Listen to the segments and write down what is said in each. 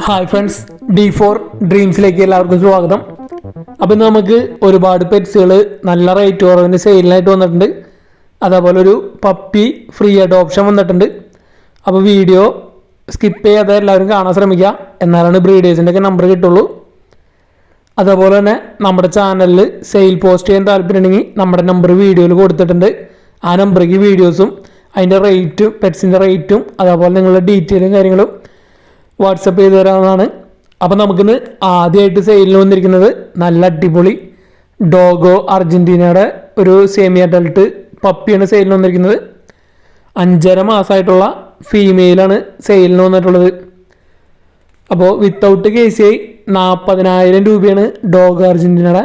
Hi friends, D4 ഡ്രീംസിലേക്ക് എല്ലാവർക്കും സ്വാഗതം. അപ്പം നമുക്ക് ഒരുപാട് പെറ്റ്സുകൾ നല്ല റേറ്റ് കുറവിന് സെയിലിനായിട്ട് വന്നിട്ടുണ്ട്. അതേപോലെ ഒരു പപ്പി ഫ്രീ അഡോപ്ഷൻ വന്നിട്ടുണ്ട്. അപ്പോൾ വീഡിയോ സ്കിപ്പ് ചെയ്യാതെ എല്ലാവരും കാണാൻ ശ്രമിക്കുക, എന്നാലാണ് ബ്രീഡേഴ്സിൻ്റെ ഒക്കെ നമ്പർ കിട്ടുള്ളൂ. അതേപോലെ തന്നെ നമ്മുടെ ചാനലിൽ സെയിൽ പോസ്റ്റ് ചെയ്യാൻ താല്പര്യമുണ്ടെങ്കിൽ നമ്മുടെ നമ്പർ വീഡിയോയിൽ കൊടുത്തിട്ടുണ്ട്. ആ നമ്പറേക്ക് വീഡിയോസും അതിൻ്റെ റേറ്റും പെറ്റ്സിൻ്റെ റേറ്റും അതേപോലെ നിങ്ങളുടെ ഡീറ്റെയിലും കാര്യങ്ങളും വാട്സപ്പ് ചെയ്ത് തരാവുന്നതാണ്. അപ്പം നമുക്കിന്ന് ആദ്യമായിട്ട് സെയിലിന് വന്നിരിക്കുന്നത് നല്ല അടിപൊളി ഡോഗോ അർജൻറ്റീനയുടെ ഒരു സെമി അഡൾട്ട് പപ്പിയാണ് സെയിലിന് വന്നിരിക്കുന്നത്. 5.5 മാസമായിട്ടുള്ള ഫീമെയിലാണ് സെയിലിന് വന്നിട്ടുള്ളത്. അപ്പോൾ വിത്തൗട്ട് KCI 40,000 രൂപയാണ് ഡോഗ് അർജൻറ്റീനയുടെ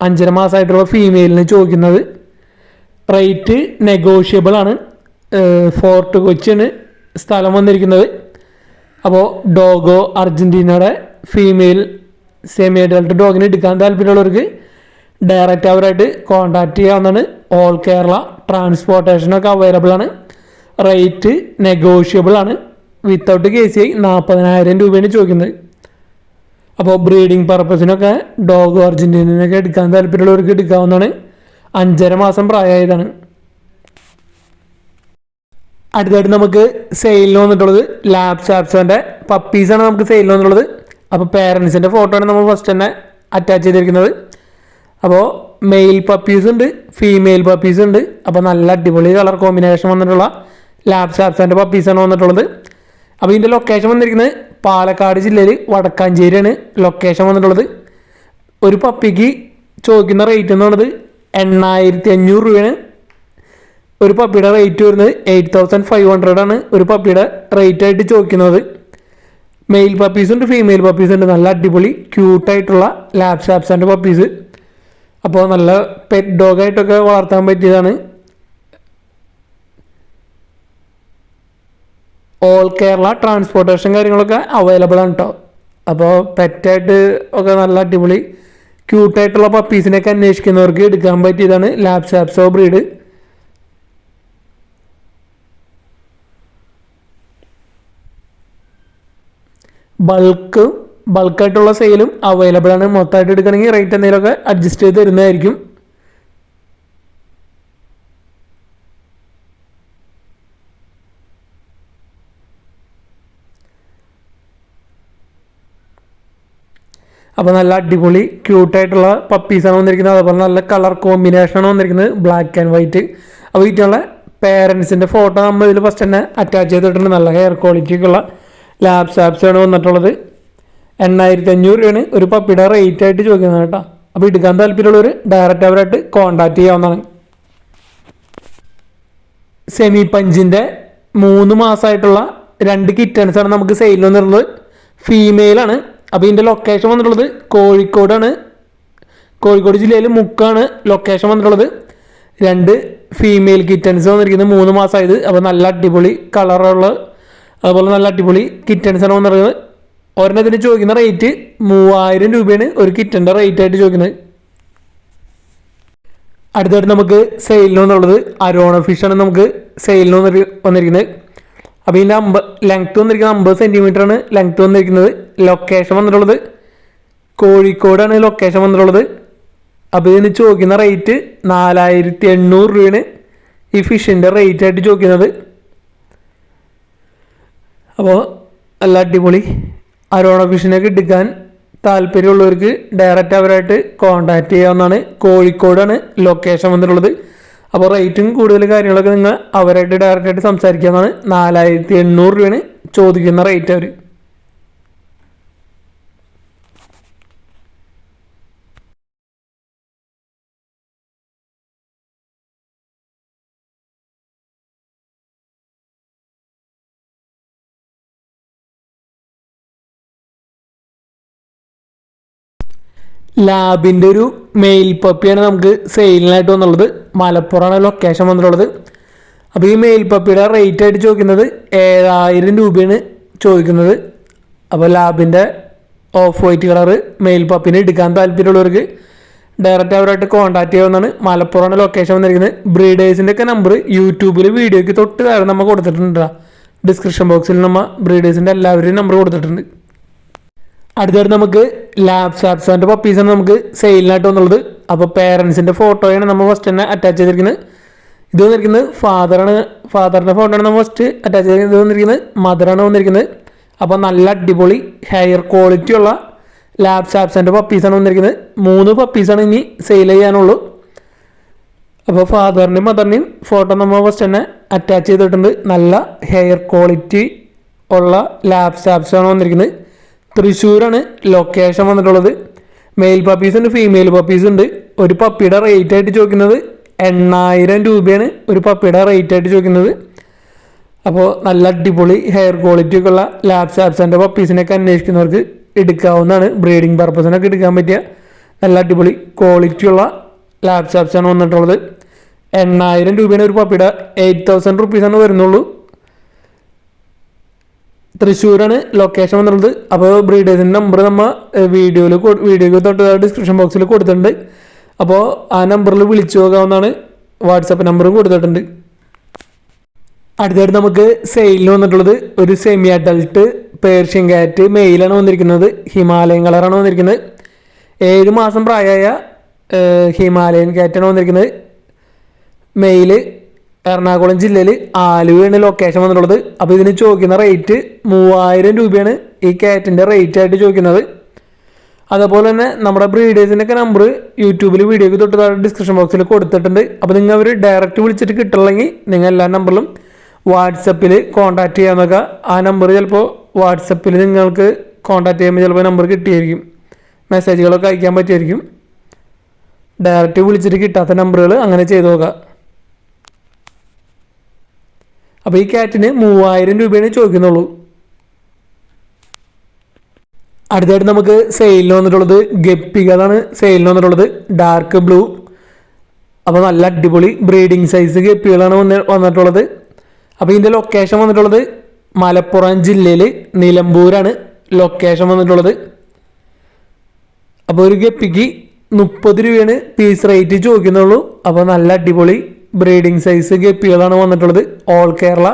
5.5 മാസമായിട്ടുള്ള ഫീമെയിലിന് ചോദിക്കുന്നത്. റേറ്റ് നെഗോഷ്യബിൾ ആണ്. ഫോർട്ട് കൊച്ചിയാണ് സ്ഥലം വന്നിരിക്കുന്നത്. അപ്പോൾ ഡോഗോ അർജൻറ്റീനയുടെ ഫീമെയിൽ സെമി അഡൾട്ട് ഡോഗിന് എടുക്കാൻ താല്പര്യമുള്ളവർക്ക് ഡയറക്റ്റ് അവരായിട്ട് കോൺടാക്റ്റ് ചെയ്യാവുന്നതാണ്. ഓൾ കേരള ട്രാൻസ്പോർട്ടേഷനൊക്കെ അവൈലബിൾ ആണ്. റേറ്റ് നെഗോഷ്യബിൾ ആണ്. വിത്തൗട്ട് KCI 40,000 രൂപയാണ് ചോദിക്കുന്നത്. അപ്പോൾ ബ്രീഡിങ് പർപ്പസിനൊക്കെ ഡോഗോ അർജൻറ്റീനൊക്കെ എടുക്കാൻ താല്പര്യമുള്ളവർക്ക് എടുക്കാവുന്നതാണ്. 5.5 മാസം പ്രായമായതാണ്. അടുത്തായിട്ട് നമുക്ക് സെയിലിന് വന്നിട്ടുള്ളത് ലാബ് സാപ്സോൻ്റെ പപ്പീസാണ് നമുക്ക് സെയിലിന് വന്നിട്ടുള്ളത്. അപ്പോൾ പേരൻസിൻ്റെ ഫോട്ടോ ആണ് നമ്മൾ ഫസ്റ്റ് തന്നെ അറ്റാച്ച് ചെയ്തിരിക്കുന്നത്. അപ്പോൾ മെയിൽ പപ്പീസ് ഉണ്ട്, ഫീമെയിൽ പപ്പീസ് ഉണ്ട്. അപ്പോൾ നല്ല അടിപൊളി കളർ കോമ്പിനേഷൻ വന്നിട്ടുള്ള ലാബ് സാപ്സോൻ്റെ പപ്പീസാണ് വന്നിട്ടുള്ളത്. അപ്പോൾ ഇതിൻ്റെ ലൊക്കേഷൻ വന്നിരിക്കുന്നത് പാലക്കാട് ജില്ലയിൽ വടക്കാഞ്ചേരിയാണ് ലൊക്കേഷൻ വന്നിട്ടുള്ളത്. ഒരു പപ്പിക്ക് ചോദിക്കുന്ന റേറ്റ് എന്ന് പറയുന്നത് 8,500 രൂപയാണ്. ഒരു പപ്പിയുടെ റേറ്റ് വരുന്നത് 8,500 ആണ്. ഒരു പപ്പിയുടെ റേറ്റ് ആയിട്ട് ചോദിക്കുന്നത്. മെയിൽ പപ്പീസ് ഉണ്ട്, ഫീമെയിൽ പപ്പീസ് ഉണ്ട്. നല്ല അടിപൊളി ക്യൂട്ടായിട്ടുള്ള ലാബ് സാപ്സോൻ്റെ പപ്പീസ്. അപ്പോൾ നല്ല പെറ്റ് ഡോഗായിട്ടൊക്കെ വളർത്താൻ പറ്റിയതാണ്. ഓൾ കേരള ട്രാൻസ്പോർട്ടേഷൻ കാര്യങ്ങളൊക്കെ അവൈലബിൾ ആണ് കേട്ടോ. അപ്പോൾ പെറ്റായിട്ട് ഒക്കെ നല്ല അടിപൊളി ക്യൂട്ടായിട്ടുള്ള പപ്പീസിനൊക്കെ അന്വേഷിക്കുന്നവർക്ക് എടുക്കാൻ പറ്റിയതാണ് ലാബ് സാപ്സോ ബ്രീഡ്. ബൾക്കായിട്ടുള്ള സെയിലും അവൈലബിൾ ആണ്. മൊത്തമായിട്ട് എടുക്കണമെങ്കിൽ റേറ്റ് എന്തെങ്കിലുമൊക്കെ അഡ്ജസ്റ്റ് ചെയ്ത് തരുന്നതായിരിക്കും. അപ്പോൾ നല്ല അടിപൊളി ക്യൂട്ടായിട്ടുള്ള പപ്പീസാണ് വന്നിരിക്കുന്നത്. അതുപോലെ നല്ല കളർ കോമ്പിനേഷനാണ് വന്നിരിക്കുന്നത്, ബ്ലാക്ക് ആൻഡ് വൈറ്റ്. അപ്പോൾ ഇതിനുള്ള പേരൻസിൻ്റെ ഫോട്ടോ നമ്മൾ ഇതിൽ ഫസ്റ്റ് തന്നെ അറ്റാച്ച് ചെയ്തിട്ടുണ്ട്. നല്ല ഹെയർ ക്വാളിറ്റിക്കുള്ള ലാബ് സാപ്സാണ് വന്നിട്ടുള്ളത്. 8,500 രൂപയാണ് ഒരു പപ്പിയുടെ റേറ്റ് ആയിട്ട് ചോദിക്കുന്നത് കേട്ടോ. അപ്പോൾ എടുക്കാൻ താല്പര്യമുള്ളവർ ഡയറക്റ്റ് അവരായിട്ട് കോൺടാക്റ്റ് ചെയ്യാവുന്നതാണ്. സെമി പഞ്ചിൻ്റെ 3 മാസമായിട്ടുള്ള 2 കിറ്റൻസാണ് നമുക്ക് സെയിലിൽ വന്നിട്ടുള്ളത്. ഫീമെയിലാണ്. അപ്പോൾ ഇതിൻ്റെ ലൊക്കേഷൻ വന്നിട്ടുള്ളത് കോഴിക്കോടാണ്. കോഴിക്കോട് ജില്ലയിൽ മുക്കാണ് ലൊക്കേഷൻ വന്നിട്ടുള്ളത്. 2 ഫീമെയിൽ കിറ്റൻസ് വന്നിരിക്കുന്നത് 3 മാസമായത്. അപ്പോൾ നല്ല അടിപൊളി കളറുള്ള അതുപോലെ നല്ല അടിപൊളി കിറ്റൻസാണ് വന്നിട്ടുള്ളത്. ഒരെണ്ണത്തിന് ചോദിക്കുന്ന റേറ്റ് 3,000 രൂപയാണ് ഒരു കിറ്റൻ്റെ റേറ്റ് ആയിട്ട് ചോദിക്കുന്നത്. അടുത്തായിട്ട് നമുക്ക് സെയിലിന് വന്നുള്ളത് അരോണ ഫിഷാണ് നമുക്ക് സെയിലിന് വന്നിരിക്കുന്നത്. അപ്പോൾ ഇതിൻ്റെ ലെങ്ത്ത് വന്നിരിക്കുന്നത് 50 സെൻറ്റിമീറ്ററാണ് ലെങ്ത്ത് വന്നിരിക്കുന്നത്. ലൊക്കേഷൻ വന്നിട്ടുള്ളത് കോഴിക്കോടാണ് ലൊക്കേഷൻ വന്നിട്ടുള്ളത്. അപ്പോൾ ഇതിന് ചോദിക്കുന്ന റേറ്റ് 4,800 രൂപയാണ് ഈ ഫിഷിൻ്റെ റേറ്റ് ആയിട്ട് ചോദിക്കുന്നത്. അപ്പോൾ നല്ല അടിപൊളി അരോണ ഫിഷിനൊക്കെ എടുക്കാൻ താല്പര്യമുള്ളവർക്ക് ഡയറക്റ്റ് അവരായിട്ട് കോൺടാക്റ്റ് ചെയ്യാവുന്നതാണ്. കോഴിക്കോടാണ് ലൊക്കേഷൻ വന്നിട്ടുള്ളത്. അപ്പോൾ റേറ്റും കൂടുതൽ കാര്യങ്ങളൊക്കെ നിങ്ങൾ അവരായിട്ട് ഡയറക്റ്റായിട്ട് സംസാരിക്കാവുന്നതാണ്. 4,800 രൂപയാണ് ചോദിക്കുന്ന റേറ്റ് അവർ. ലാബിൻ്റെ ഒരു മെയിൽ പപ്പിയാണ് നമുക്ക് സെയിലിനായിട്ട് വന്നുള്ളത്. മലപ്പുറമാണ് ലൊക്കേഷൻ വന്നിട്ടുള്ളത്. അപ്പോൾ ഈ മെയിൽ പപ്പിയുടെ റേറ്റ് ആയിട്ട് ചോദിക്കുന്നത് 7,000 രൂപയാണ് ചോദിക്കുന്നത്. അപ്പോൾ ലാബിൻ്റെ ഓഫ് വൈറ്റ് കളറ് മെയിൽ പപ്പിനെ എടുക്കാൻ താല്പര്യമുള്ളവർക്ക് ഡയറക്റ്റ് അവരായിട്ട് കോൺടാക്ട് ചെയ്യാവുന്നതാണ്. മലപ്പുറമാണ് ലൊക്കേഷൻ വന്നിരിക്കുന്നത്. ബ്രീഡേഴ്സിൻ്റെ ഒക്കെ നമ്പർ യൂട്യൂബിൽ വീഡിയോയ്ക്ക് തൊട്ട് താഴെ നമ്മൾ കൊടുത്തിട്ടുണ്ട്. ഡിസ്ക്രിപ്ഷൻ ബോക്സിൽ നമ്മൾ ബ്രീഡേഴ്സിൻ്റെ എല്ലാവരുടെയും നമ്പർ കൊടുത്തിട്ടുണ്ട്. അടുത്തായിട്ട് നമുക്ക് ലാബ് സാപ്സാൻ്റെ പപ്പീസാണ് നമുക്ക് സെയിലിനായിട്ട് വന്നുള്ളത്. അപ്പോൾ പേരൻസിൻ്റെ ഫോട്ടോയാണ് നമ്മൾ ഫസ്റ്റ് തന്നെ അറ്റാച്ച് ചെയ്തിരിക്കുന്നത്. ഇത് വന്നിരിക്കുന്നത് ഫാദറിൻ്റെ ഫോട്ടോ ആണ് നമ്മൾ ഫസ്റ്റ് അറ്റാച്ച് ചെയ്തിരിക്കുന്നത്. ഇത് വന്നിരിക്കുന്നത് മദറാണ് വന്നിരിക്കുന്നത്. അപ്പോൾ നല്ല അടിപൊളി ഹെയർ ക്വാളിറ്റി ഉള്ള ലാബ് സാപ്സാൻ്റെ പപ്പീസാണ് വന്നിരിക്കുന്നത്. 3 പപ്പീസാണ് ഇനി സെയിൽ ചെയ്യാനുള്ളൂ. അപ്പോൾ ഫാദറിൻ്റെയും മദറിൻ്റെയും ഫോട്ടോ നമ്മൾ ഫസ്റ്റ് തന്നെ അറ്റാച്ച് ചെയ്തിട്ടുണ്ട്. നല്ല ഹെയർ ക്വാളിറ്റി ഉള്ള ലാബ് സാപ്സാണ് വന്നിരിക്കുന്നത്. തൃശ്ശൂരാണ് ലൊക്കേഷൻ വന്നിട്ടുള്ളത്. മെയിൽ പപ്പീസ് ഉണ്ട്, ഫീമെയിൽ പപ്പീസ് ഉണ്ട്. ഒരു പപ്പിയുടെ റേറ്റ് ആയിട്ട് ചോദിക്കുന്നത് 8,000 രൂപയാണ് ഒരു പപ്പിയുടെ റേറ്റ് ആയിട്ട് ചോദിക്കുന്നത്. അപ്പോൾ നല്ല അടിപൊളി ഹെയർ ക്വാളിറ്റി ഒക്കെ ഉള്ള ലാബ് സാപ്സാൻ്റെ പപ്പീസിനൊക്കെ അന്വേഷിക്കുന്നവർക്ക് എടുക്കാവുന്നതാണ്. ബ്രീഡിങ് പർപ്പസിനൊക്കെ എടുക്കാൻ പറ്റിയ നല്ല അടിപൊളി ക്വാളിറ്റിയുള്ള ലാബ് സാപ്സാണ് വന്നിട്ടുള്ളത്. 8,000 രൂപയാണ് ഒരു പപ്പിയുടെ. 8,000 റുപ്പീസാണ് വരുന്നുള്ളൂ. തൃശ്ശൂരാണ് ലൊക്കേഷൻ വന്നിട്ടുള്ളത്. അപ്പോൾ ബ്രീഡേഴ്സിൻ്റെ നമ്പർ നമ്മൾ വീഡിയോയ്ക്ക് തൊട്ട് ഡിസ്ക്രിപ്ഷൻ ബോക്സിൽ കൊടുത്തിട്ടുണ്ട്. അപ്പോൾ ആ നമ്പറിൽ വിളിച്ചു നോക്കാവുന്നതാണ്. വാട്സപ്പ് നമ്പറും കൊടുത്തിട്ടുണ്ട്. അടുത്തായിട്ട് നമുക്ക് സെയിലിന് വന്നിട്ടുള്ളത് ഒരു സെമി അഡൽട്ട് പേർഷ്യൻ ക്യാറ്റ് മെയിലാണ് വന്നിരിക്കുന്നത്. ഹിമാലയൻ കളറാണ് വന്നിരിക്കുന്നത്. 7 മാസം പ്രായമായ ഹിമാലയൻ ക്യാറ്റാണ് വന്നിരിക്കുന്നത്. മെയില് എറണാകുളം ജില്ലയിൽ ആലുവയാണ് ലൊക്കേഷൻ വന്നിട്ടുള്ളത്. അപ്പോൾ ഇതിന് ചോദിക്കുന്ന റേറ്റ് 3,000 രൂപയാണ് ഈ ക്യാറ്റിൻ്റെ റേറ്റ് ആയിട്ട് ചോദിക്കുന്നത്. അതുപോലെ തന്നെ നമ്മുടെ ബ്രീഡേഴ്സിൻ്റെയൊക്കെ നമ്പർ യൂട്യൂബിൽ വീഡിയോയ്ക്ക് തൊട്ട് ഡിസ്ക്രിപ്ഷൻ ബോക്സിൽ കൊടുത്തിട്ടുണ്ട്. അപ്പോൾ നിങ്ങൾ അവർ ഡയറക്റ്റ് വിളിച്ചിട്ട് കിട്ടില്ലെങ്കിൽ നിങ്ങൾ എല്ലാ നമ്പറിലും വാട്സപ്പിൽ കോൺടാക്റ്റ് ചെയ്യാൻ നോക്കുക. ആ നമ്പർ ചിലപ്പോൾ വാട്സപ്പിൽ നിങ്ങൾക്ക് കോൺടാക്റ്റ് ചെയ്യുമ്പോൾ ചിലപ്പോൾ നമ്പർ കിട്ടിയായിരിക്കും. മെസ്സേജുകളൊക്കെ അയക്കാൻ പറ്റുമായിരിക്കും. ഡയറക്റ്റ് വിളിച്ചിട്ട് കിട്ടാത്ത നമ്പറുകൾ അങ്ങനെ ചെയ്ത് നോക്കുക. അപ്പോൾ ഈ ക്യാറ്റിന് 3,000 രൂപയാണ് ചോദിക്കുന്നുള്ളൂ. അടുത്തായിട്ട് നമുക്ക് സെയിലിന് വന്നിട്ടുള്ളത് ഗപ്പികളാണ് സെയിലിന് വന്നിട്ടുള്ളത്. Dark blue. അപ്പോൾ നല്ല അടിപൊളി ബ്രീഡിങ് സൈസ് ഗപ്പികളാണ് വന്നിട്ടുള്ളത്. അപ്പോൾ ഇതിൻ്റെ ലൊക്കേഷൻ വന്നിട്ടുള്ളത് മലപ്പുറം ജില്ലയിൽ നിലമ്പൂരാണ് ലൊക്കേഷൻ വന്നിട്ടുള്ളത്. അപ്പോൾ ഒരു ഗപ്പിക്ക് 30 രൂപയാണ് പീസ് റേറ്റ് ചോദിക്കുന്നുള്ളൂ. അപ്പോൾ നല്ല അടിപൊളി ബ്രീഡിങ് സൈസ് ഗപ്പികളാണ് വന്നിട്ടുള്ളത്. ഓൾ കേരള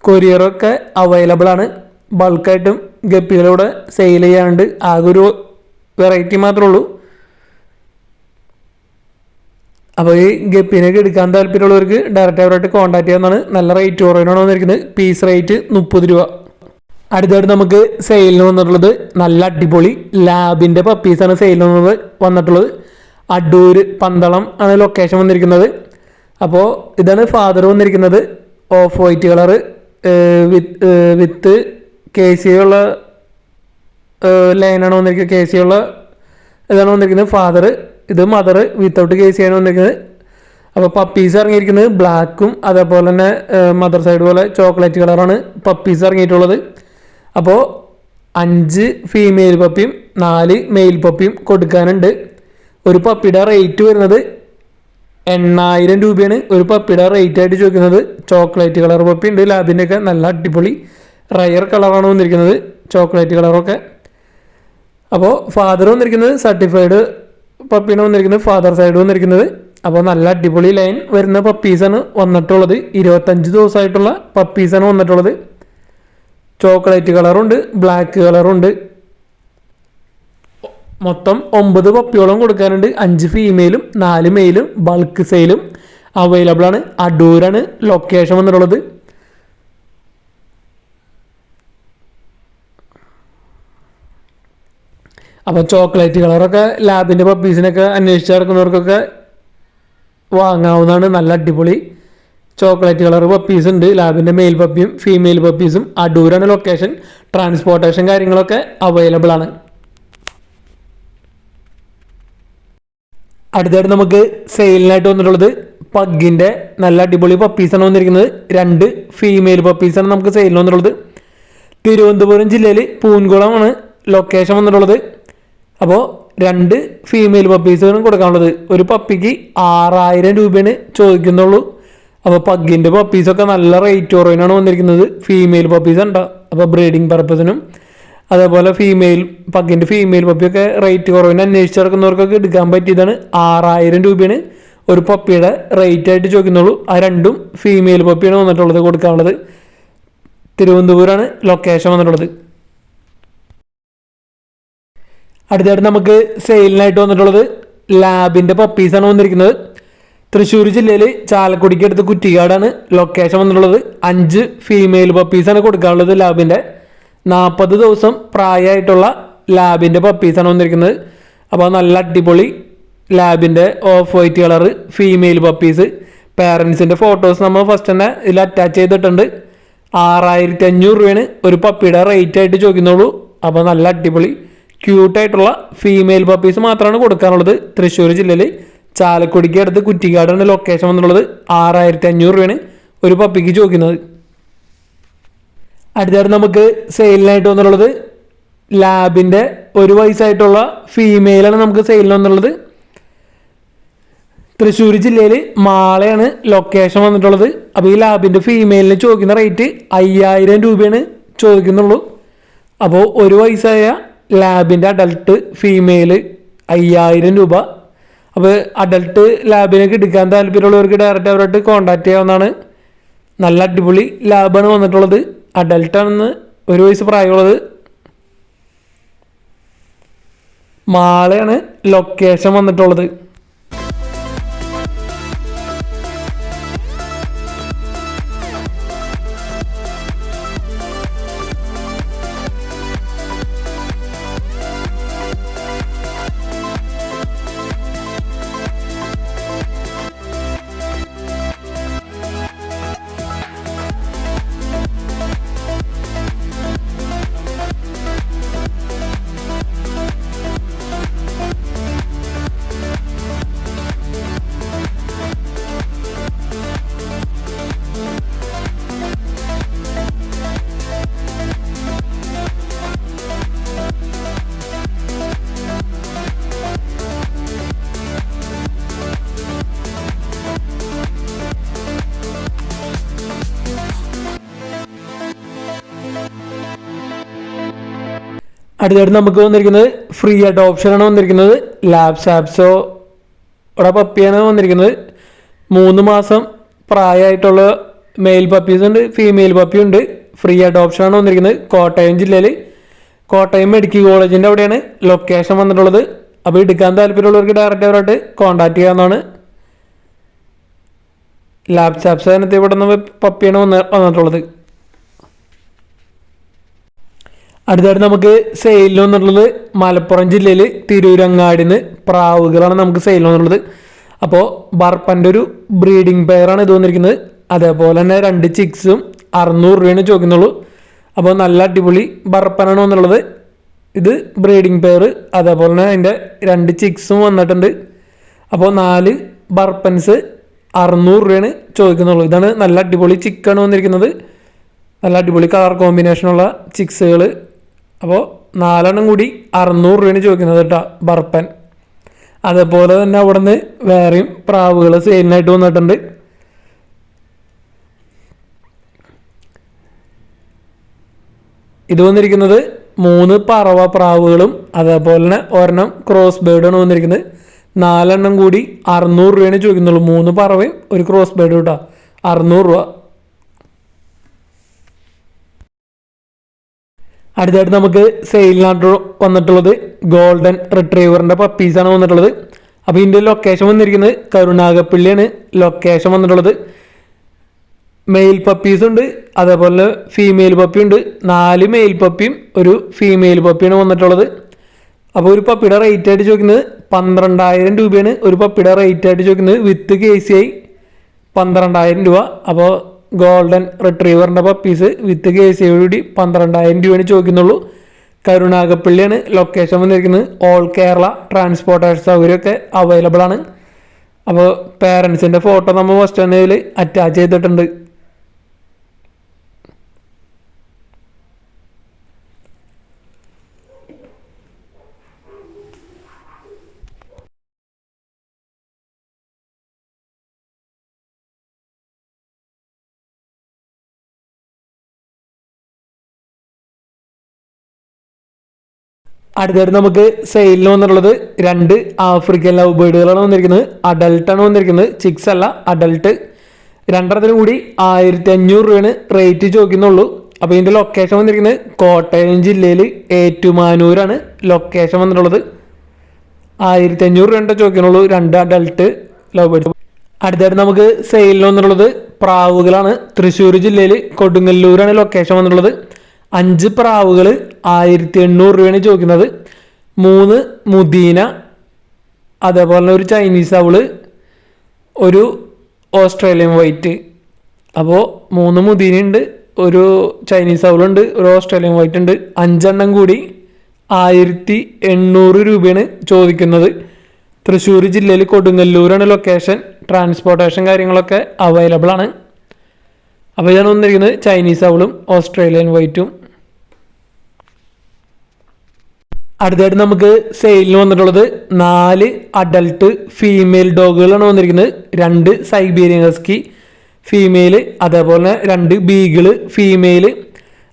കൊറിയറൊക്കെ അവൈലബിൾ ആണ്. ബൾക്കായിട്ടും ഗപ്പികളിവിടെ സെയിൽ ചെയ്യാനുണ്ട്. ആകെ ഒരു വെറൈറ്റി മാത്രമേ ഉള്ളൂ. അപ്പോൾ ഈ ഗപ്പിനൊക്കെ എടുക്കാൻ താല്പര്യമുള്ളവർക്ക് ഡയറക്റ്റ് അവരായിട്ട് കോൺടാക്ട് ചെയ്യാവുന്നതാണ്. നല്ല റേറ്റ് കുറവിനാണ് വന്നിരിക്കുന്നത്. പീസ് റേറ്റ് 30 രൂപ. അടുത്തായിട്ട് നമുക്ക് സെയിലിന് വന്നിട്ടുള്ളത് നല്ല അടിപൊളി ലാബിൻ്റെ പപ്പീസാണ് സെയിലിന് വന്നിട്ടുള്ളത്. അടൂർ പന്തളം ആണ് ലൊക്കേഷൻ വന്നിരിക്കുന്നത്. അപ്പോൾ ഇതാണ് ഫാദർ വന്നിരിക്കുന്നത്. Of white colour with KC ഉള്ള ലൈനാണ് വന്നിരിക്കുന്നത്. KC ഉള്ള ഇതാണ് വന്നിരിക്കുന്നത് ഫാദർ. ഇത് മദർ വിത്തൗട്ട് KC ആണ് വന്നിരിക്കുന്നത്. അപ്പോൾ പപ്പീസ് ഇറങ്ങിയിരിക്കുന്നത് ബ്ലാക്കും അതേപോലെ തന്നെ മദർ സൈഡ് പോലെ ചോക്ലേറ്റ് കളറാണ് പപ്പീസ് ഇറങ്ങിയിട്ടുള്ളത്. അപ്പോൾ 5 ഫീമെയിൽ പപ്പിയും 4 മെയിൽ പപ്പിയും കൊടുക്കാനുണ്ട്. ഒരു പപ്പിയുടെ റേറ്റ് വരുന്നത് 8,000 രൂപയാണ് ഒരു പപ്പിയുടെ റേറ്റ് ആയിട്ട് ചോദിക്കുന്നത്. ചോക്ലേറ്റ് കളർ പപ്പി ഉണ്ട്. ലാബിൻ്റെയൊക്കെ നല്ല അടിപൊളി റയർ കളറാണ് വന്നിരിക്കുന്നത്, ചോക്ലേറ്റ് കളറൊക്കെ. അപ്പോൾ ഫാദർ വന്നിരിക്കുന്നത് സർട്ടിഫൈഡ് പപ്പീനെ വന്നിരിക്കുന്നത് ഫാദർ സൈഡ് വന്നിരിക്കുന്നത്. അപ്പോൾ നല്ല അടിപൊളി ലൈൻ വരുന്ന പപ്പീസാണ് വന്നിട്ടുള്ളത്. 25 ദിവസമായിട്ടുള്ള പപ്പീസാണ് വന്നിട്ടുള്ളത്. ചോക്ലേറ്റ് കളറുണ്ട്, ബ്ലാക്ക് കളറുണ്ട്. മൊത്തം 9 പപ്പിയോളം കൊടുക്കാനുണ്ട്. 5 ഫീമെയിലും 4 മെയിലും ബൾക്ക് സെയിലും അവൈലബിൾ ആണ്. അടൂരാണ് ലൊക്കേഷൻ വന്നിട്ടുള്ളത്. അപ്പോൾ ചോക്ലേറ്റ് കളറൊക്കെ ലാബിൻ്റെ പപ്പീസിനൊക്കെ അന്വേഷിച്ച് നടക്കുന്നവർക്കൊക്കെ വാങ്ങാവുന്നതാണ്. നല്ല അടിപൊളി ചോക്ലേറ്റ് കളർ പപ്പീസ് ഉണ്ട്. ലാബിൻ്റെ മെയിൽ പപ്പിയും ഫീമെയിൽ പപ്പീസും. അടൂരാണ് ലൊക്കേഷൻ. ട്രാൻസ്പോർട്ടേഷൻ കാര്യങ്ങളൊക്കെ അവൈലബിൾ ആണ്. അടുത്തായിട്ട് നമുക്ക് സെയിലിനായിട്ട് വന്നിട്ടുള്ളത് പഗ്ഗിൻ്റെ നല്ല അടിപൊളി പപ്പീസാണ് വന്നിരിക്കുന്നത്. 2 ഫീമെയിൽ പപ്പീസാണ് നമുക്ക് സെയിലിന് വന്നിട്ടുള്ളത്. തിരുവനന്തപുരം ജില്ലയിൽ പൂൻകുളമാണ് ലൊക്കേഷൻ വന്നിട്ടുള്ളത്. അപ്പോൾ 2 ഫീമെയിൽ പപ്പീസാണ് കൊടുക്കാനുള്ളത്. ഒരു പപ്പിക്ക് 6,000 രൂപയാണ് ചോദിക്കുന്നുള്ളൂ. അപ്പോൾ പഗ്ഗിൻ്റെ പപ്പീസൊക്കെ നല്ല റേറ്റ് കുറവിനാണ് വന്നിരിക്കുന്നത്. ഫീമെയിൽ പപ്പീസ് ഉണ്ടാവും. അപ്പോൾ ബ്രീഡിങ് പർപ്പസിനും അതേപോലെ പഗ്ഗിൻ്റെ ഫീമെയിൽ പപ്പിയൊക്കെ റേറ്റ് കുറവിന് അന്വേഷിച്ച് നടക്കുന്നവർക്കൊക്കെ എടുക്കാൻ പറ്റിയതാണ്. 6,000 രൂപയാണ് ഒരു പപ്പിയുടെ റേറ്റ് ആയിട്ട് ചോദിക്കുന്നുള്ളൂ. ആ 2 ഫീമെയിൽ പപ്പിയാണ് വന്നിട്ടുള്ളത് കൊടുക്കാനുള്ളത്. തിരുവനന്തപുരമാണ് ലൊക്കേഷൻ വന്നിട്ടുള്ളത്. അടുത്തായിട്ട് നമുക്ക് സെയിലിനായിട്ട് വന്നിട്ടുള്ളത് ലാബിൻ്റെ പപ്പീസാണ് വന്നിരിക്കുന്നത്. തൃശ്ശൂർ ജില്ലയിൽ ചാലക്കുടിക്ക് അടുത്ത് കുറ്റിക്കാടാണ് ലൊക്കേഷൻ വന്നിട്ടുള്ളത്. 5 ഫീമെയിൽ പപ്പീസാണ് കൊടുക്കാനുള്ളത്. ലാബിൻ്റെ 40 ദിവസം പ്രായമായിട്ടുള്ള ലാബിൻ്റെ പപ്പീസാണ് വന്നിരിക്കുന്നത്. അപ്പോൾ നല്ല അടിപൊളി ലാബിൻ്റെ off white colour female puppies. പേരൻസിൻ്റെ ഫോട്ടോസ് നമ്മൾ ഫസ്റ്റ് തന്നെ ഇതിൽ അറ്റാച്ച് ചെയ്തിട്ടുണ്ട്. 6500 രൂപയാണ് ഒരു പപ്പിയുടെ റേറ്റ് ആയിട്ട് ചോദിക്കുന്നുള്ളൂ. അപ്പോൾ നല്ല അടിപൊളി ക്യൂട്ടായിട്ടുള്ള ഫീമെയിൽ പപ്പീസ് മാത്രമാണ് കൊടുക്കാനുള്ളത്. തൃശ്ശൂർ ജില്ലയിൽ ചാലക്കുടിക്ക് അടുത്ത് കുറ്റിക്കാടാണ് ലൊക്കേഷൻ വന്നിട്ടുള്ളത്. 6500 രൂപയാണ് ഒരു പപ്പിക്ക് ചോദിക്കുന്നത്. അടുത്തായിട്ട് നമുക്ക് സെയിലിനായിട്ട് വന്നിട്ടുള്ളത് ലാബിൻ്റെ 1 വയസ്സായിട്ടുള്ള ഫീമെയിലാണ് നമുക്ക് സെയിലിന് വന്നിട്ടുള്ളത്. തൃശ്ശൂർ ജില്ലയിൽ മാളയാണ് ലൊക്കേഷൻ വന്നിട്ടുള്ളത്. അപ്പോൾ ഈ ലാബിൻ്റെ ഫീമെയിലിന് ചോദിക്കുന്ന റേറ്റ് 5000 രൂപയാണ് ചോദിക്കുന്നുള്ളൂ. അപ്പോൾ 1 വയസ്സായ ലാബിൻ്റെ അഡൽട്ട് ഫീമെയിൽ 5000 രൂപ. അപ്പോൾ അഡൽട്ട് ലാബിനൊക്കെ എടുക്കാൻ താല്പര്യമുള്ളവർക്ക് ഡയറക്റ്റ് അവരായിട്ട് കോൺടാക്ട് ചെയ്യാവുന്നതാണ്. നല്ല അടിപൊളി ലാബാണ് വന്നിട്ടുള്ളത്. അഡൽട്ടാണെന്ന് 1 വയസ്സ് പ്രായമുള്ളത്. മാളയാണ് ലൊക്കേഷൻ വന്നിട്ടുള്ളത്. അടുത്തായിട്ട് നമുക്ക് വന്നിരിക്കുന്നത് ഫ്രീ അഡോപ്ഷനാണ് വന്നിരിക്കുന്നത്. ലാബ് സാപ്സോയുടെ പപ്പിയാണ് വന്നിരിക്കുന്നത്. 3 മാസം പ്രായമായിട്ടുള്ള മെയിൽ പപ്പീസ് ഉണ്ട്, ഫീമെയിൽ പപ്പി ഉണ്ട്. ഫ്രീ അഡോപ്ഷനാണ് വന്നിരിക്കുന്നത്. കോട്ടയം ജില്ലയിൽ കോട്ടയം മെഡിക്കൽ കോളേജിൻ്റെ അവിടെയാണ് ലൊക്കേഷൻ വന്നിട്ടുള്ളത്. അപ്പോൾ എടുക്കാൻ താല്പര്യമുള്ളവർക്ക് ഡയറക്റ്റ് അവരായിട്ട് കോൺടാക്ട് ചെയ്യാവുന്നതാണ്. ലാബ് സാപ്സ് അതിനകത്ത് ഇവിടെ നിന്ന് പപ്പിയാണ് വന്നിട്ടുള്ളത്. അടുത്തായിട്ട് നമുക്ക് സെയിലിന് വന്നിട്ടുള്ളത് മലപ്പുറം ജില്ലയിൽ തിരൂരങ്ങാടിന്ന് പ്രാവുകളാണ് നമുക്ക് സെയിലിന് വന്നിട്ടുള്ളത്. അപ്പോൾ ബർപ്പൻ്റെ ഒരു ബ്രീഡിംഗ് പെയറാണ് ഇത് വന്നിരിക്കുന്നത്. അതേപോലെ തന്നെ 2 ചിക്സും 600 രൂപയാണ് ചോദിക്കുന്നുള്ളൂ. അപ്പോൾ നല്ല അടിപൊളി ബർപ്പനാണ് വന്നിട്ടുള്ളത്. ഇത് ബ്രീഡിംഗ് പെയർ. അതേപോലെ തന്നെ അതിൻ്റെ 2 ചിക്സും വന്നിട്ടുണ്ട്. അപ്പോൾ 4 ബർപ്പൻസ് 600 രൂപയാണ് ചോദിക്കുന്നുള്ളൂ. ഇതാണ് നല്ല അടിപൊളി ചിക്കാണ് വന്നിരിക്കുന്നത്. നല്ല അടിപൊളി കളർ കോമ്പിനേഷനുള്ള ചിക്സുകൾ. അപ്പോൾ 4 കൂടി 600 രൂപയാണ് ചോദിക്കുന്നത് കേട്ടോ ബർപ്പൻ. അതേപോലെ തന്നെ അവിടെ നിന്ന് വേറെയും പ്രാവുകൾ സെയിലിനായിട്ട് വന്നിട്ടുണ്ട്. ഇത് വന്നിരിക്കുന്നത് 3 പറവ പ്രാവുകളും അതേപോലെ തന്നെ ഒരെണ്ണം ക്രോസ് ബേർഡാണ് വന്നിരിക്കുന്നത്. 4 കൂടി 600 രൂപയാണ് ചോദിക്കുന്നുള്ളൂ. 3 പറവയും ഒരു ക്രോസ് ബേർഡും കേട്ടോ 600 രൂപ. അടുത്തായിട്ട് നമുക്ക് സെയിലിനായിട്ട് വന്നിട്ടുള്ളത് ഗോൾഡൻ റിട്രീവറിൻ്റെ പപ്പീസാണ് വന്നിട്ടുള്ളത്. അപ്പോൾ ഇതിൻ്റെ ലൊക്കേഷൻ വന്നിരിക്കുന്നത് കരുനാഗപ്പള്ളിയാണ് ലൊക്കേഷൻ വന്നിട്ടുള്ളത്. മെയിൽ പപ്പീസ് ഉണ്ട്, അതേപോലെ ഫീമെയിൽ പപ്പി ഉണ്ട്. 4 മെയിൽ പപ്പിയും ഒരു ഫീമെയിൽ പപ്പിയാണ് വന്നിട്ടുള്ളത്. അപ്പോൾ ഒരു പപ്പിയുടെ റേറ്റ് ആയിട്ട് ചോദിക്കുന്നത് 12000 രൂപയാണ്. ഒരു പപ്പിയുടെ റേറ്റ് ആയിട്ട് ചോദിക്കുന്നത് വിത്ത് KCI 12000 രൂപ. അപ്പോൾ ഗോൾഡൻ റിട്രീവറിൻ്റെ പപ്പീസ് വിത്ത് KCI കൂടി 12000 രൂപയാണ് ചോദിക്കുന്നുള്ളൂ. കരുനാഗപ്പള്ളിയാണ് ലൊക്കേഷൻ വന്നിരിക്കുന്നത്. ഓൾ കേരള ട്രാൻസ്പോർട്ടേഷൻ സൗകര്യമൊക്കെ അവൈലബിൾ ആണ്. അപ്പോൾ പേരൻസിൻ്റെ ഫോട്ടോ നമ്മൾ ഫസ്റ്റ് തന്നെ ഇതിൽ അറ്റാച്ച് ചെയ്തിട്ടുണ്ട്. അടുത്തായിട്ട് നമുക്ക് സെയിലിന് വന്നിട്ടുള്ളത് 2 ആഫ്രിക്കൻ ലവ് ബേർഡുകളാണ് വന്നിരിക്കുന്നത്. അഡൽട്ടാണ് വന്നിരിക്കുന്നത്, ചിക്സ് അല്ല, അഡൽട്ട്. 2 കൂടി 1500 രൂപയാണ് റേറ്റ് ചോദിക്കുന്നുള്ളൂ. അപ്പോൾ ഇതിൻ്റെ ലൊക്കേഷൻ വന്നിരിക്കുന്നത് കോട്ടയം ജില്ലയിൽ ഏറ്റുമാനൂരാണ് ലൊക്കേഷൻ വന്നിട്ടുള്ളത്. 1500 രൂപ ചോദിക്കുന്നുള്ളൂ 2 അഡൾട്ട് ലവ് ബേർഡ്സ്. അടുത്തായിട്ട് നമുക്ക് സെയിലിന് വന്നിട്ടുള്ളത് പ്രാവുകളാണ്. തൃശ്ശൂർ ജില്ലയിൽ കൊടുങ്ങല്ലൂരാണ് ലൊക്കേഷൻ വന്നിട്ടുള്ളത്. 5 പ്രാവുകൾ 1800 രൂപയാണ് ചോദിക്കുന്നത്. 3 മുദീന, അതേപോലെ ഒരു ചൈനീസ് അവള്, ഒരു ഓസ്ട്രേലിയൻ വൈറ്റ്. അപ്പോൾ 3 മുദീന ഉണ്ട്, ഒരു ചൈനീസ് അവളുണ്ട്, ഒരു ഓസ്ട്രേലിയൻ വൈറ്റ് ഉണ്ട്. 5 എണ്ണം കൂടി 1800 രൂപയാണ് ചോദിക്കുന്നത്. തൃശ്ശൂർ ജില്ലയിൽ കൊടുങ്ങല്ലൂരാണ് ലൊക്കേഷൻ. ട്രാൻസ്പോർട്ടേഷൻ കാര്യങ്ങളൊക്കെ അവൈലബിൾ ആണ്. അപ്പോൾ ഇതാണ് വന്നിരിക്കുന്നത് ചൈനീസ് അവളും ഓസ്ട്രേലിയൻ വൈറ്റും. അടുത്തായിട്ട് നമുക്ക് സെയിലിന് വന്നിട്ടുള്ളത് 4 അഡൾട്ട് ഫീമെയിൽ ഡോഗുകളാണ് വന്നിരിക്കുന്നത്. 2 സൈബീരിയൻ ഹസ്കി ഫീമെയിൽ, അതേപോലെ 2 ബീഗിള് ഫീമെയിൽ.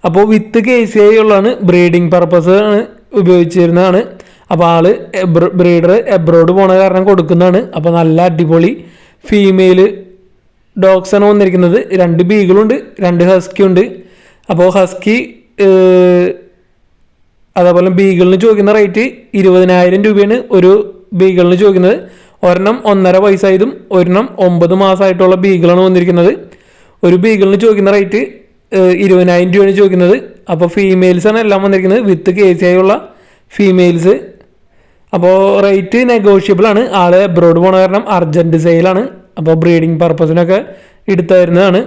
അപ്പോൾ വിത്ത് KCI ഉള്ളതാണ്, ബ്രീഡിങ് പർപ്പസ് ആണ് ഉപയോഗിച്ചിരുന്നതാണ്. അപ്പോൾ ആള് ബ്രീഡർ എബ്രോഡ് പോണ കാരണം കൊടുക്കുന്നതാണ്. അപ്പോൾ നല്ല അടിപൊളി ഫീമെയിൽ ഡോഗ്സ് ആണ് വന്നിരിക്കുന്നത്. 2 ബീഗിളുണ്ട്, 2 ഹസ്കി ഉണ്ട്. അപ്പോൾ ഹസ്കി അതേപോലെ ബീഗിളിന് ചോദിക്കുന്ന റേറ്റ് 20,000 രൂപയാണ് ഒരു ബീഗിളിന് ചോദിക്കുന്നത്. ഒരെണ്ണം 1.5 വയസ്സായതും ഒരെണ്ണം 9 മാസമായിട്ടുള്ള ബീഗിളാണ് വന്നിരിക്കുന്നത്. ഒരു ബീഗിളിന് ചോദിക്കുന്ന റേറ്റ് 20,000 രൂപയാണ് ചോദിക്കുന്നത്. അപ്പോൾ ഫീമെയിൽസാണ് എല്ലാം വന്നിരിക്കുന്നത്, വിത്ത് KCI ഉള്ള ഫീമെയിൽസ്. അപ്പോൾ റേറ്റ് നെഗോഷ്യബിൾ ആണ്. ആള് എബ്രോഡ് പോണ കാരണം അർജൻറ്റ് സെയിലാണ്. അപ്പോൾ ബ്രീഡിങ് പർപ്പസിനൊക്കെ എടുത്തു തരുന്നതാണ്.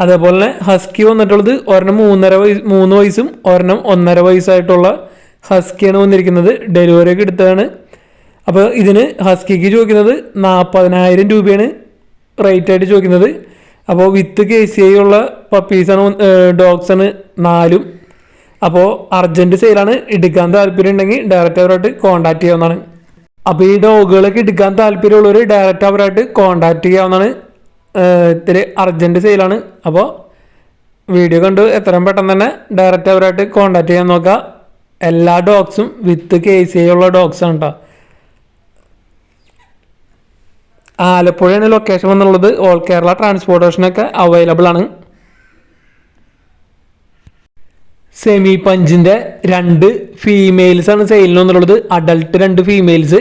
അതേപോലെ ഹസ്കി വന്നിട്ടുള്ളത് ഒരെണ്ണം 3 വയസ്സും ഒരെണ്ണം 1.5 വയസ്സായിട്ടുള്ള ഹസ്കിയാണ് വന്നിരിക്കുന്നത്. ഡെലിവറി ഒക്കെ എടുത്തതാണ്. അപ്പോൾ ഇതിന് ഹസ്കിക്ക് ചോദിക്കുന്നത് 40,000 രൂപയാണ് റേറ്റ് ആയിട്ട് ചോദിക്കുന്നത്. അപ്പോൾ വിത്ത് KCI ഉള്ള പപ്പീസാണ്, ഡോഗ്സാണ് 4. അപ്പോൾ അർജൻറ്റ് സെയിലാണ്. എടുക്കാൻ താല്പര്യം ഉണ്ടെങ്കിൽ ഡയറക്റ്റ് അവരായിട്ട് കോൺടാക്ട് ചെയ്യാവുന്നതാണ്. അപ്പോൾ ഈ ഡോഗുകളൊക്കെ എടുക്കാൻ താല്പര്യമുള്ളവർ ഡയറക്റ്റ് അവരായിട്ട് കോൺടാക്ട് ചെയ്യാവുന്നതാണ്. ഇത്തിരി അർജൻറ്റ് സെയിലാണ്. അപ്പോൾ വീഡിയോ കണ്ട് എത്രയും പെട്ടെന്ന് തന്നെ ഡയറക്റ്റ് അവരായിട്ട് കോൺടാക്ട് ചെയ്യാൻ നോക്കുക. എല്ലാ ഡോഗ്സും വിത്ത് KCI ഉള്ള ഡോഗ്സാണ് കേട്ടോ. ആലപ്പുഴയാണ് ലൊക്കേഷൻ വന്നുള്ളത്. ഓൾ കേരള ട്രാൻസ്പോർട്ടേഷനൊക്കെ അവൈലബിൾ ആണ്. സെമി പഞ്ചിൻ്റെ 2 ഫീമെയിൽസാണ് സെയിലിന് വന്നുള്ളത്. അഡൾട്ട് 2 ഫീമെയിൽസ്,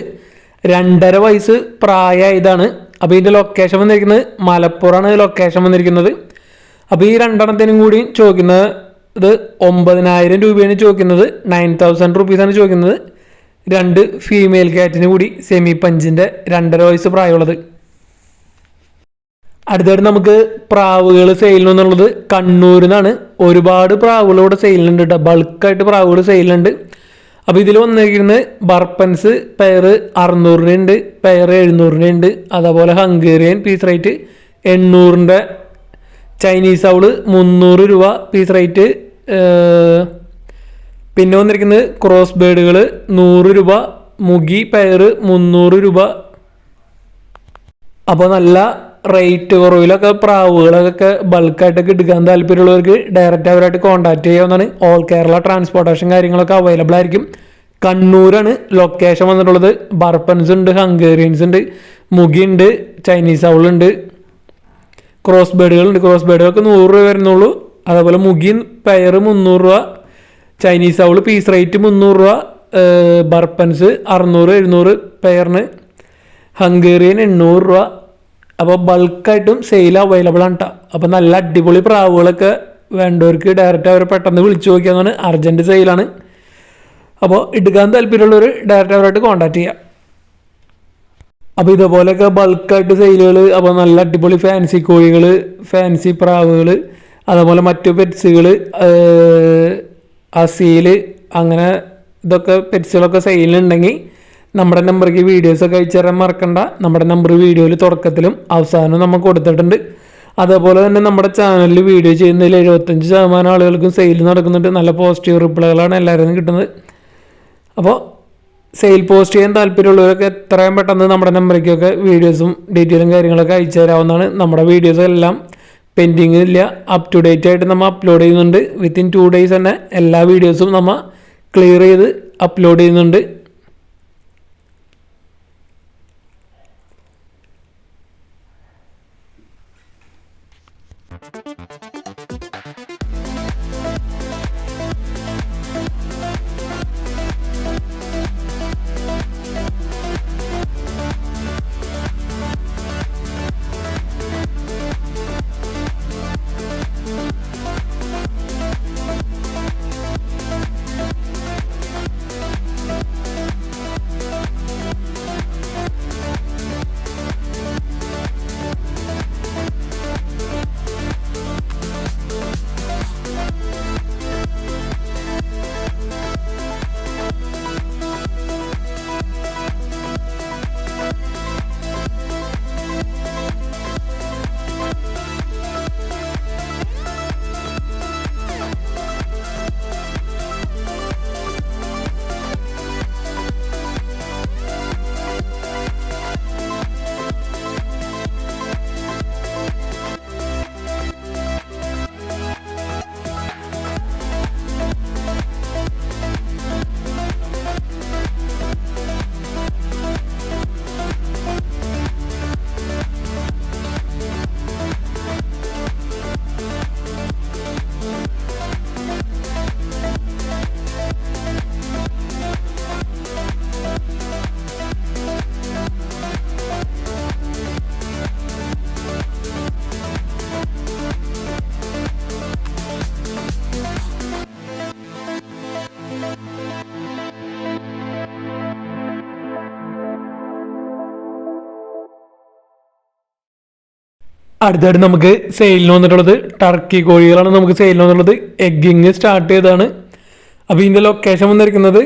2.5 വയസ്സ് പ്രായമായതാണ്. അപ്പോൾ ഇതിൻ്റെ ലൊക്കേഷൻ വന്നിരിക്കുന്നത് മലപ്പുറമാണ് ലൊക്കേഷൻ വന്നിരിക്കുന്നത്. അപ്പോൾ ഈ 2 എണ്ണത്തിനും കൂടി ചോദിക്കുന്നത് 9,000 രൂപയാണ് ചോദിക്കുന്നത്. 9,000 റുപ്പീസാണ് ചോദിക്കുന്നത്. 2 ഫീമെയിൽ കാറ്റിന് കൂടി സെമി പഞ്ചിൻ്റെ 2.5 വയസ്സ് പ്രായമുള്ളത്. അടുത്തായിട്ട് നമുക്ക് പ്രാവുകൾ സെയിലിന് എന്നുള്ളത് കണ്ണൂരിൽ നിന്നാണ്. ഒരുപാട് പ്രാവുകൾ ഇവിടെ സെയിലുണ്ട് കേട്ടോ, ബൾക്കായിട്ട് പ്രാവുകൾ സെയിലുണ്ട്. അപ്പോൾ ഇതിൽ വന്നിരിക്കുന്നത് ബർപ്പൻസ് പെയർ 600 ഉണ്ട്, പെയർ 700 ഉണ്ട്. അതേപോലെ ഹംഗേറിയൻ പീസ് റേറ്റ് 800, ചൈനീസ് ഔള് 300 രൂപ പീസ് റേറ്റ്. പിന്നെ വന്നിരിക്കുന്നത് ക്രോസ് ബേഡുകൾ 100 രൂപ, മുഗി പെയർ 300 രൂപ. അപ്പോൾ നല്ല റേറ്റ് കുറവിലൊക്കെ പ്രാവുകളൊക്കെ ബൾക്കായിട്ടൊക്കെ എടുക്കാൻ താല്പര്യമുള്ളവർക്ക് ഡയറക്റ്റ് അവരായിട്ട് കോൺടാക്ട് ചെയ്യാവുന്നതാണ്. ഓൾ കേരള ട്രാൻസ്പോർട്ടേഷൻ കാര്യങ്ങളൊക്കെ അവൈലബിൾ ആയിരിക്കും. കണ്ണൂരാണ് ലൊക്കേഷൻ വന്നിട്ടുള്ളത്. ബർപ്പൻസ് ഉണ്ട്, ഹംഗേറിയൻസ് ഉണ്ട്, മുഗി ഉണ്ട്, ചൈനീസ് ഔളുണ്ട്, ക്രോസ് ബേഡുകളുണ്ട്. ക്രോസ് ബേഡുകൾക്ക് 100 രൂപ വരുന്നുള്ളൂ. അതേപോലെ മുഗി പെയർ 300 രൂപ, ചൈനീസ് ഔള് പീസ് റേറ്റ് 300 രൂപ, ബർപ്പൻസ് 600-700 പെയറിന്, ഹംഗേറിയൻ 800 രൂപ. അപ്പോൾ ബൾക്കായിട്ടും സെയിൽ അവൈലബിൾ ആണ് കേട്ടോ. അപ്പോൾ നല്ല അടിപൊളി പ്രാവുകളൊക്കെ വേണ്ടവർക്ക് ഡയറക്റ്റ് അവരെ പെട്ടെന്ന് വിളിച്ചു നോക്കിയാൽ അർജൻറ്റ് സെയിലാണ്. അപ്പോൾ എടുക്കാൻ താല്പര്യമുള്ളവർ ഡയറക്റ്റ് അവരായിട്ട് കോൺടാക്ട് ചെയ്യാം. അപ്പോൾ ഇതുപോലെയൊക്കെ ബൾക്കായിട്ട് സെയിലുകൾ, അപ്പോൾ നല്ല അടിപൊളി ഫാൻസി കോഴികൾ, ഫാൻസി പ്രാവുകൾ, അതേപോലെ മറ്റു പെറ്റ്സുകൾ, അസീൽ, അങ്ങനെ ഇതൊക്കെ പെറ്റ്സുകളൊക്കെ സെയിലുണ്ടെങ്കിൽ നമ്മുടെ നമ്പർക്ക് വീഡിയോസൊക്കെ അയച്ചു തരാൻ മറക്കണ്ട. നമ്മുടെ നമ്പർ വീഡിയോയിൽ തുടക്കത്തിലും അവസാനവും നമ്മൾ കൊടുത്തിട്ടുണ്ട്. അതേപോലെ തന്നെ നമ്മുടെ ചാനലിൽ വീഡിയോ ചെയ്യുന്നതിൽ 75% ആളുകൾക്കും സെയിൽ നടക്കുന്നുണ്ട്. നല്ല പോസിറ്റീവ് റിപ്ലൈകളാണ് എല്ലാവരും കിട്ടുന്നത്. അപ്പോൾ സെയിൽ പോസ്റ്റ് ചെയ്യാൻ താല്പര്യമുള്ളവരൊക്കെ എത്രയും പെട്ടെന്ന് നമ്മുടെ നമ്പറിലേക്കൊക്കെ വീഡിയോസും ഡീറ്റെയിലും കാര്യങ്ങളൊക്കെ അയച്ചു തരാവുന്നതാണ്. നമ്മുടെ വീഡിയോസ് എല്ലാം പെൻഡിങ് ഇല്ല, അപ് ടു ഡേറ്റ് ആയിട്ട് നമ്മൾ അപ്ലോഡ് ചെയ്യുന്നുണ്ട്. വിത്തിൻ 2 days തന്നെ എല്ലാ വീഡിയോസും നമ്മൾ ക്ലിയർ ചെയ്ത് അപ്ലോഡ് ചെയ്യുന്നുണ്ട്. അടുത്തായിട്ട് നമുക്ക് സെയിലിന് വന്നിട്ടുള്ളത് ടർക്കി കോഴികളാണ് നമുക്ക് സെയിലിന് വന്നിട്ടുള്ളത്. എഗ്ഗിങ് സ്റ്റാർട്ട് ചെയ്തതാണ്. അപ്പോൾ ഇതിൻ്റെ ലൊക്കേഷൻ വന്നിരിക്കുന്നത്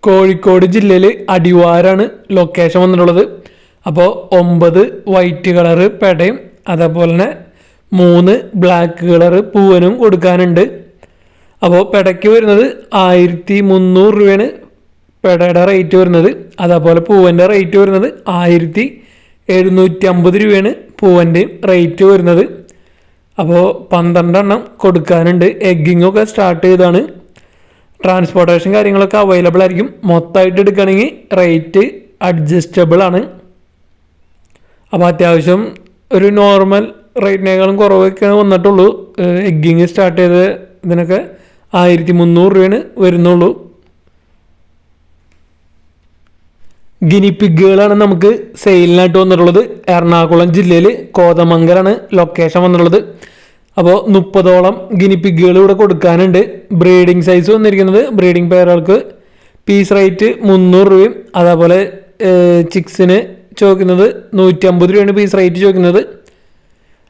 കോഴിക്കോട് ജില്ലയിൽ അടിവാരാണ് ലൊക്കേഷൻ വന്നിട്ടുള്ളത്. അപ്പോൾ 9 വൈറ്റ് കളറ് പെടയും അതേപോലെ തന്നെ 3 ബ്ലാക്ക് കളറ് പൂവനും കൊടുക്കാനുണ്ട്. അപ്പോൾ പെടയ്ക്ക് വരുന്നത് 1300 രൂപയാണ് പെടയുടെ റേറ്റ് വരുന്നത്. അതേപോലെ പൂവൻ്റെ റേറ്റ് വരുന്നത് 1750 രൂപയാണ് പൂവൻ്റെ റേറ്റ് വരുന്നത്. അപ്പോൾ 12 എണ്ണം കൊടുക്കാനുണ്ട്. എഗ്ഗിങ്ങൊക്കെ സ്റ്റാർട്ട് ചെയ്താണ്. ട്രാൻസ്പോർട്ടേഷൻ കാര്യങ്ങളൊക്കെ അവൈലബിൾ ആയിരിക്കും. മൊത്തമായിട്ട് എടുക്കുകയാണെങ്കിൽ റേറ്റ് അഡ്ജസ്റ്റബിൾ ആണ്. അപ്പോൾ അത്യാവശ്യം ഒരു നോർമൽ റേറ്റിനേക്കാളും കുറവൊക്കെ വന്നിട്ടുള്ളൂ. എഗ്ഗിങ് സ്റ്റാർട്ട് ചെയ്ത് ഇതിനൊക്കെ 1300 രൂപയാണ് വരുന്നുള്ളൂ. ഗിനിപ്പിഗുകളാണ് നമുക്ക് സെയിലിനായിട്ട് വന്നിട്ടുള്ളത്. എറണാകുളം ജില്ലയിൽ കോതമംഗലാണ് ലൊക്കേഷൻ വന്നിട്ടുള്ളത്. അപ്പോൾ 30ഓളം ഗിനിപ്പിഗുകൾ ഇവിടെ കൊടുക്കാനുണ്ട്. ബ്രീഡിംഗ് സൈസ് വന്നിരിക്കുന്നത് ബ്രീഡിംഗ് പെയറുകൾക്ക് പീസ് റേറ്റ് 300 രൂപയും അതേപോലെ ചിക്സിന് ചോദിക്കുന്നത് 150 രൂപയാണ് പീസ് റേറ്റ് ചോദിക്കുന്നത്.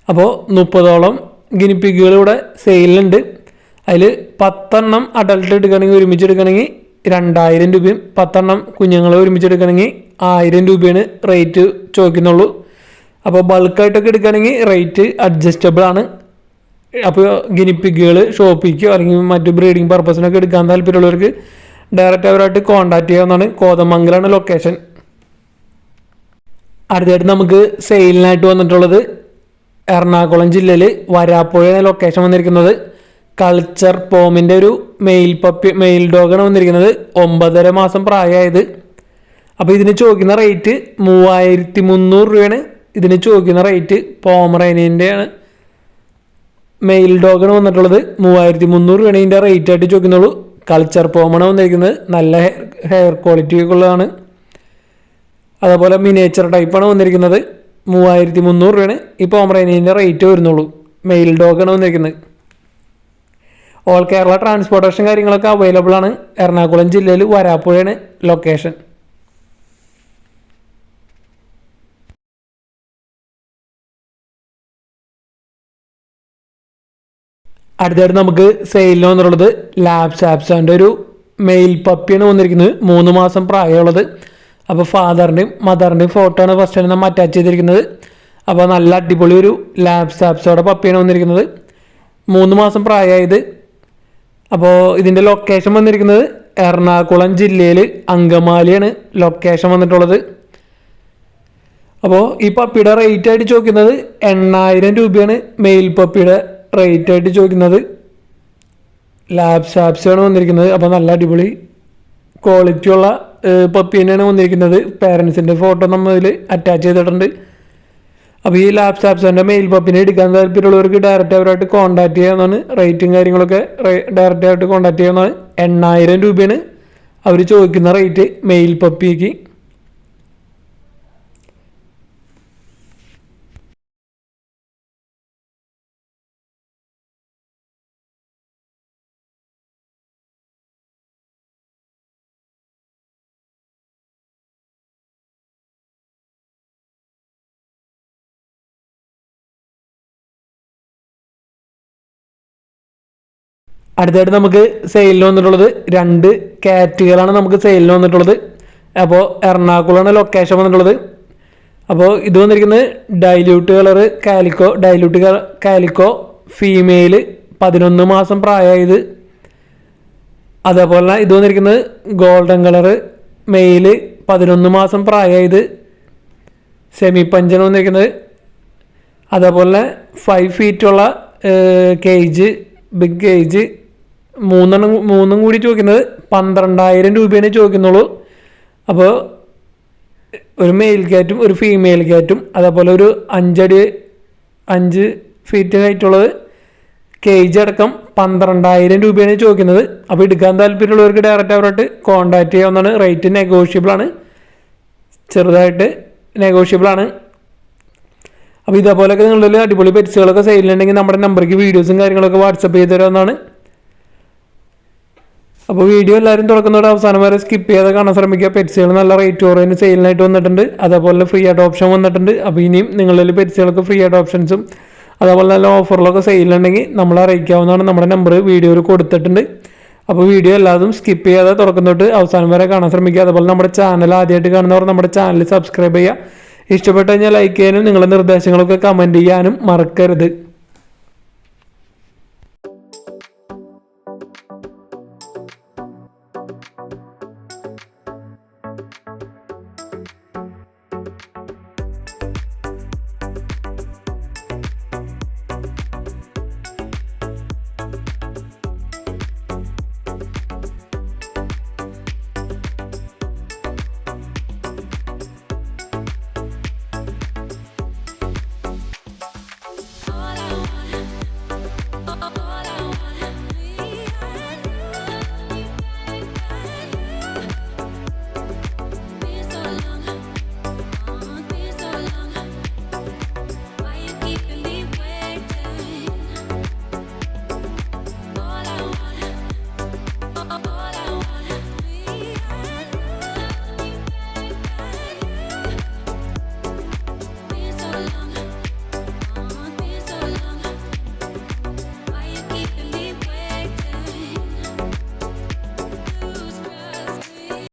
അപ്പോൾ 30ഓളം ഗിനിപ്പിഗുകൾ ഇവിടെ സെയിലുണ്ട്. അതിൽ 10 എണ്ണം അഡൽട്ട് എടുക്കുകയാണെങ്കിൽ ഒരുമിച്ച് എടുക്കുകയാണെങ്കിൽ 2000 രൂപയും 10 എണ്ണം കുഞ്ഞുങ്ങളെ ഒരുമിച്ച് എടുക്കുകയാണെങ്കിൽ 1000 രൂപയാണ് റേറ്റ് ചോദിക്കുന്നുള്ളൂ. അപ്പോൾ ബൾക്കായിട്ടൊക്കെ എടുക്കുകയാണെങ്കിൽ റേറ്റ് അഡ്ജസ്റ്റബിൾ ആണ്. അപ്പോൾ ഗിനിപ്പിഗുകൾ ഷോപ്പിക്കോ അല്ലെങ്കിൽ മറ്റു ബ്രീഡിംഗ് പർപ്പസിനൊക്കെ എടുക്കാൻ താല്പര്യമുള്ളവർക്ക് ഡയറക്റ്റ് അവരായിട്ട് കോൺടാക്ട് ചെയ്യാവുന്നതാണ്. കോതമംഗലാണ് ലൊക്കേഷൻ. അടുത്തായിട്ട് നമുക്ക് സെയിലിനായിട്ട് വന്നിട്ടുള്ളത് എറണാകുളം ജില്ലയിൽ വരാപ്പുഴയാണ് ലൊക്കേഷൻ വന്നിരിക്കുന്നത്. കൾച്ചർ പോമിൻ്റെ ഒരു മെയിൽ ഡോഗാണ് വന്നിരിക്കുന്നത്. 9.5 മാസം പ്രായമായത്. അപ്പോൾ ഇതിന് ചോദിക്കുന്ന റേറ്റ് 3300 രൂപയാണ് ഇതിന് ചോദിക്കുന്ന റേറ്റ്. പോമറേനിയൻ്റെ ആണ് മെയിൽ ഡോഗാണ് വന്നിട്ടുള്ളത്. 3300 രൂപയാണ് ഇതിൻ്റെ റേറ്റ് ആയിട്ട് ചോദിക്കുന്നുള്ളൂ. കൾച്ചർ പോമാണ് വന്നിരിക്കുന്നത്. നല്ല ഹെയർ ക്വാളിറ്റി ഒക്കെ ഉള്ളതാണ്. അതേപോലെ മിനിയേച്ചർ ടൈപ്പാണ് വന്നിരിക്കുന്നത്. 3300 രൂപയാണ് ഈ പോമറേനിയൻ്റെ റേറ്റ് വരുന്നുള്ളൂ. മെയിൽ ഡോഗാണ് വന്നിരിക്കുന്നത്. ഓൾ കേരള ട്രാൻസ്പോർട്ടേഷൻ കാര്യങ്ങളൊക്കെ അവൈലബിൾ ആണ്. എറണാകുളം ജില്ലയിൽ വരാപ്പുഴയാണ് ലൊക്കേഷൻ. അടുത്തായിട്ട് നമുക്ക് സെയിലിന് വന്നിട്ടുള്ളത് ലാബ് സാപ്സാൻ്റെ ഒരു മെയിൽ പപ്പിയാണ് വന്നിരിക്കുന്നത്. 3 മാസം പ്രായമുള്ളത്. അപ്പോൾ ഫാദറിൻ്റെയും മദറിൻ്റെയും ഫോട്ടോ ആണ് ഫസ്റ്റ് നമ്മൾ അറ്റാച്ച് ചെയ്തിരിക്കുന്നത്. അപ്പോൾ നല്ല അടിപൊളി ഒരു ലാബ് സാപ്സോടെ പപ്പിയാണ് വന്നിരിക്കുന്നത്. 3 മാസം പ്രായമായത്. അപ്പോൾ ഇതിൻ്റെ ലൊക്കേഷൻ വന്നിരിക്കുന്നത് എറണാകുളം ജില്ലയിൽ അങ്കമാലിയാണ് ലൊക്കേഷൻ വന്നിട്ടുള്ളത്. അപ്പോൾ ഈ പപ്പിയുടെ റേറ്റ് ആയിട്ട് ചോദിക്കുന്നത് 8000 രൂപയാണ് മെയിൽ പപ്പിയുടെ റേറ്റ് ആയിട്ട് ചോദിക്കുന്നത്. ലാബ് സാപ്സാണ് വന്നിരിക്കുന്നത്. അപ്പോൾ നല്ല അടിപൊളി ക്വാളിറ്റിയുള്ള പപ്പി തന്നെയാണ് വന്നിരിക്കുന്നത്. പേരൻസിൻ്റെ ഫോട്ടോ നമ്മൾ ഇതിൽ അറ്റാച്ച് ചെയ്തിട്ടുണ്ട്. അപ്പോൾ ഈ ലാബ് സാപ്സാൻ്റെ മെയിൽ പപ്പിനെ എടുക്കാൻ താല്പര്യമുള്ളവർക്ക് ഡയറക്റ്റ് അവരായിട്ട് കോൺടാക്ട് ചെയ്യാവുന്നതാണ്. റേറ്റും കാര്യങ്ങളൊക്കെ ഡയറക്റ്റ് ആയിട്ട് കോൺടാക്ട് ചെയ്യാവുന്നതാണ്. 8000 രൂപയാണ് അവർ ചോദിക്കുന്ന റേറ്റ് മെയിൽ പപ്പിക്ക്. അടുത്തായിട്ട് നമുക്ക് സെയിലിന് വന്നിട്ടുള്ളത് 2 കാറ്റുകളാണ് നമുക്ക് സെയിലിന് വന്നിട്ടുള്ളത്. അപ്പോൾ എറണാകുളമാണ് ലൊക്കേഷൻ വന്നിട്ടുള്ളത്. അപ്പോൾ ഇത് വന്നിരിക്കുന്നത് ഡൈല്യൂട്ട് കാലിക്കോ ഫീമെയിൽ 11 മാസം പ്രായമായത്. അതേപോലെ ഇത് വന്നിരിക്കുന്നത് ഗോൾഡൻ കളറ് മെയിൽ 11 മാസം പ്രായമായത്. സെമി പഞ്ചാണ് വന്നിരിക്കുന്നത്. അതേപോലെ 5 ഫീറ്റുള്ള കേജ് ബിഗ് കേജ് മൂന്നും കൂടി ചോദിക്കുന്നത് 12000 രൂപയാണ് ചോദിക്കുന്നുള്ളൂ. അപ്പോൾ ഒരു മെയിൽ ക്യാറ്റും ഒരു ഫീമെയിൽ ക്യാറ്റും അതേപോലെ ഒരു 5 ഫീറ്റ് ആയിട്ടുള്ളത് കേജ് അടക്കം 12000 രൂപയാണ് ചോദിക്കുന്നത്. അപ്പോൾ എടുക്കാൻ താല്പര്യമുള്ളവർക്ക് ഡയറക്റ്റ് അവരായിട്ട് കോൺടാക്ട് ചെയ്യാവുന്നതാണ്. റേറ്റ് നെഗോഷ്യബിൾ ആണ്, ചെറുതായിട്ട് നെഗോഷ്യബിൾ ആണ്. അപ്പോൾ ഇതേപോലെയൊക്കെ നിങ്ങളുടെ അടിപൊളി പെറ്റ്സുകളൊക്കെ സെയിലുണ്ടെങ്കിൽ നമ്മുടെ നമ്പർക്ക് വീഡിയോസും കാര്യങ്ങളൊക്കെ വാട്സപ്പ് ചെയ്ത് തരാവുന്നതാണ്. അപ്പോൾ വീഡിയോ എല്ലാവരും തുറക്കുന്നതോടെ അവസാനം വരെ സ്കിപ്പ് ചെയ്യാതെ കാണാൻ ശ്രമിക്കുക. പെറ്റ്സുകൾ നല്ല റേറ്റ് കുറവിന് സെയിലിനായിട്ട് വന്നിട്ടുണ്ട്. അതേപോലെ ഫ്രീ ആയിട്ട് ഓപ്ഷൻ വന്നിട്ടുണ്ട്. അപ്പോൾ ഇനിയും നിങ്ങളിൽ പെറ്റ്സുകൾക്ക് ഫ്രീ ആയിട്ട് ഓപ്ഷൻസും അതേപോലെ നല്ല ഓഫറിലൊക്കെ സെയിലുണ്ടെങ്കിൽ നമ്മളെ അറിയിക്കാവുന്നതാണ്. നമ്മുടെ നമ്പർ വീഡിയോയിൽ കൊടുത്തിട്ടുണ്ട്. അപ്പോൾ വീഡിയോ എല്ലാതും സ്കിപ്പ് ചെയ്യാതെ തുടക്കം തൊട്ട് അവസാനം വരെ കാണാൻ ശ്രമിക്കുക. അതുപോലെ നമ്മുടെ ചാനൽ ആദ്യമായിട്ട് കാണുന്നവർ നമ്മുടെ ചാനൽ സബ്സ്ക്രൈബ് ചെയ്യുക. ഇഷ്ടപ്പെട്ട് കഴിഞ്ഞാൽ ലൈക്ക് ചെയ്യാനും നിങ്ങളുടെ നിർദ്ദേശങ്ങളൊക്കെ കമൻറ്റ് ചെയ്യാനും മറക്കരുത്.